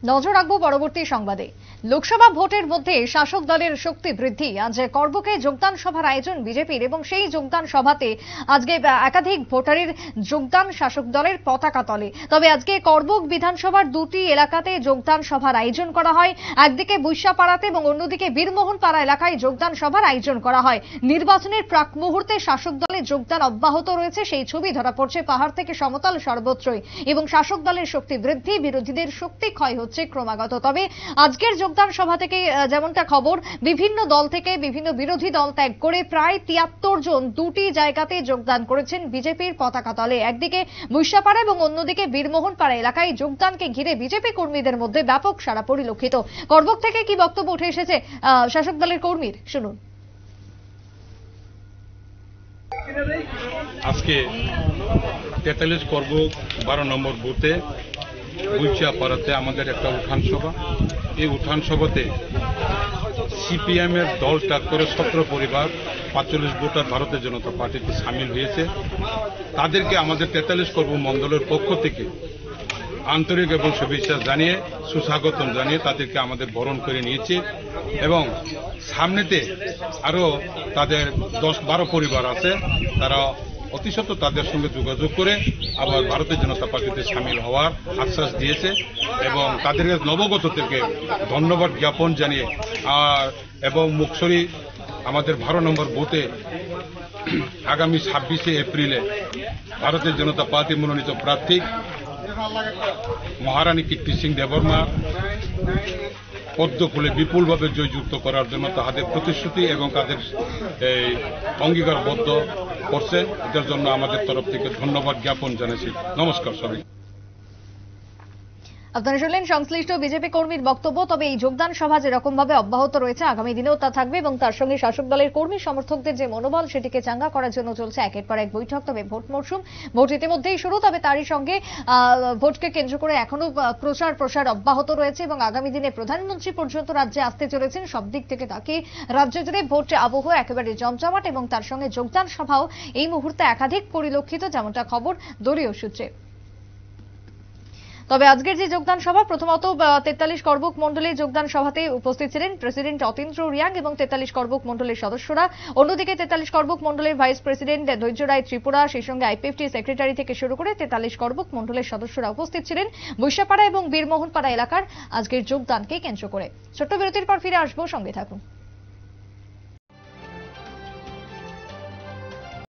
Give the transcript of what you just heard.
নজর রাখবো পরবর্তী সংবাদে। লোকসভা ভোটের মধ্যে শাসক দলের শক্তি বৃদ্ধি। আজ করবুকে যোগদান সভার আয়োজন বিজেপির এবং সেই যোগদান সভাতে আজকে একাধিক ভোটারের যোগদান শাসক দলের পতাকা তলে। তবে আজকে করবুক বিধানসভার দুটি এলাকাতে যোগদান সভার আয়োজন করা হয়। একদিকে বুইশাপাড়াতে এবং অন্যদিকে বীরমোহনপাড়া এলাকায় যোগদান সভার আয়োজন করা হয়। নির্বাচনের প্রাক মুহূর্তে শাসক দলের যোগদান অব্যাহত রয়েছে, সেই ছবি ধরা পড়ছে পাহাড় থেকে সমতল সর্বত্রই। এবং শাসক দলের শক্তি বৃদ্ধি, বিরোধীদের শক্তি ক্ষয় হচ্ছে ক্রমাগত। তবে আজকের যোগদান সভা থেকে যেমনটা খবর, বিভিন্ন দল থেকে বিভিন্ন বিরোধী দল ত্যাগ করে প্রায় ৭৩ জন দুটি জায়গাতে যোগদান করেছেন বিজেপির পতাকা তলে। একদিকে বুইশাপাড়া এবং অন্যদিকে বীরমোহনপাড়া এলাকায় যোগদানকে ঘিরে বিজেপি কর্মীদের মধ্যে ব্যাপক সাড়া পরিলক্ষিত। করবুক থেকে কি বক্তব্য উঠে এসেছে শাসক দলের কর্মীর, শুনুন। আজকে ৪৩ করবুক ১২ নম্বর বুথে বুইশাপাড়াতে আমাদের একটা উঠান সভা। এই উঠান সভাতে সিপিএম এর দল ত্যাগ করে ১৭ পরিবার ৪৫ ভোটার ভারতীয় জনতা পার্টিতে সামিল হয়েছে। তাদেরকে আমাদের ৪৩ করবুক মণ্ডলের পক্ষ থেকে আন্তরিক এবং শুভেচ্ছা জানিয়ে, সুস্বাগতম জানিয়ে তাদেরকে আমাদের বরণ করে নিয়েছে। এবং সামনেতে আরও তাদের ১০-১২ পরিবার আছে, তারা অতিশত তাদের সঙ্গে যোগাযোগ করে আবার ভারতীয় জনতা পার্টিতে সামিল হওয়ার আশ্বাস দিয়েছে। এবং তাদের নবগত থেকে ধন্যবাদ জ্ঞাপন জানিয়ে এবং মুকসরি আমাদের ১২ নম্বর বুথে আগামী ২৬শে এপ্রিলে ভারতীয় জনতা পার্টি মনোনীত প্রার্থী মহারানী কীর্তি সিং দেববর্মা পদ্ম ফুলে বিপুলভাবে জয়যুক্ত করার জন্য তাদের প্রতিশ্রুতি এবং তাদের অঙ্গীকারবদ্ধ করছে। এটার জন্য আমাদের তরফ থেকে ধন্যবাদ জ্ঞাপন জানাচ্ছি। নমস্কার সবাই। আপনারা শুনলেন সংশ্লিষ্ট বিজেপি কর্মীর বক্তব্য। তবে এই যোগদান সভা যেরকম ভাবে অব্যাহত রয়েছে, আগামী দিনেও তা থাকবে এবং তার সঙ্গে শাসক দলের কর্মী সমর্থকদের যে মনোবল, সেটিকে চাঙ্গা করার জন্য চলছে একের পর এক বৈঠক। তবে ভোট মরশুম, ভোট ইতিমধ্যেই শুরু, তবে তারই সঙ্গে ভোটকে কেন্দ্র করে এখনো প্রচার অব্যাহত রয়েছে এবং আগামী দিনে প্রধানমন্ত্রী পর্যন্ত রাজ্যে আসতে চলেছেন। সব দিক থেকে তাকে রাজ্য জুড়ে ভোট আবহ একেবারে জমজমাট এবং তার সঙ্গে যোগদান সভাও এই মুহূর্তে একাধিক পরিলক্ষিত, যেমনটা খবর দলীয় সূত্রে। তবে আজকের যে যোগদান সভা, প্রথমত ৪৩ করবুক মণ্ডলের যোগদান সভাতে উপস্থিত ছিলেন প্রেসিডেন্ট অতীন্দ্র রিয়াং এবং ৪৩ করবুক মণ্ডলের সদস্যরা। অন্যদিকে ৪৩ করবুক মণ্ডলের ভাইস প্রেসিডেন্ট ধৈর্য রায় ত্রিপুরা, সেই সঙ্গে আইপিএফটি সেক্রেটারি থেকে শুরু করে ৪৩ করবুক মণ্ডলের সদস্যরা উপস্থিত ছিলেন বুইশাপাড়া এবং বীরমোহনপাড়া এলাকার আজকের যোগদানকে কেন্দ্র করে। ছোট্ট বিরতির পর ফিরে আসবো, সঙ্গে থাকুন।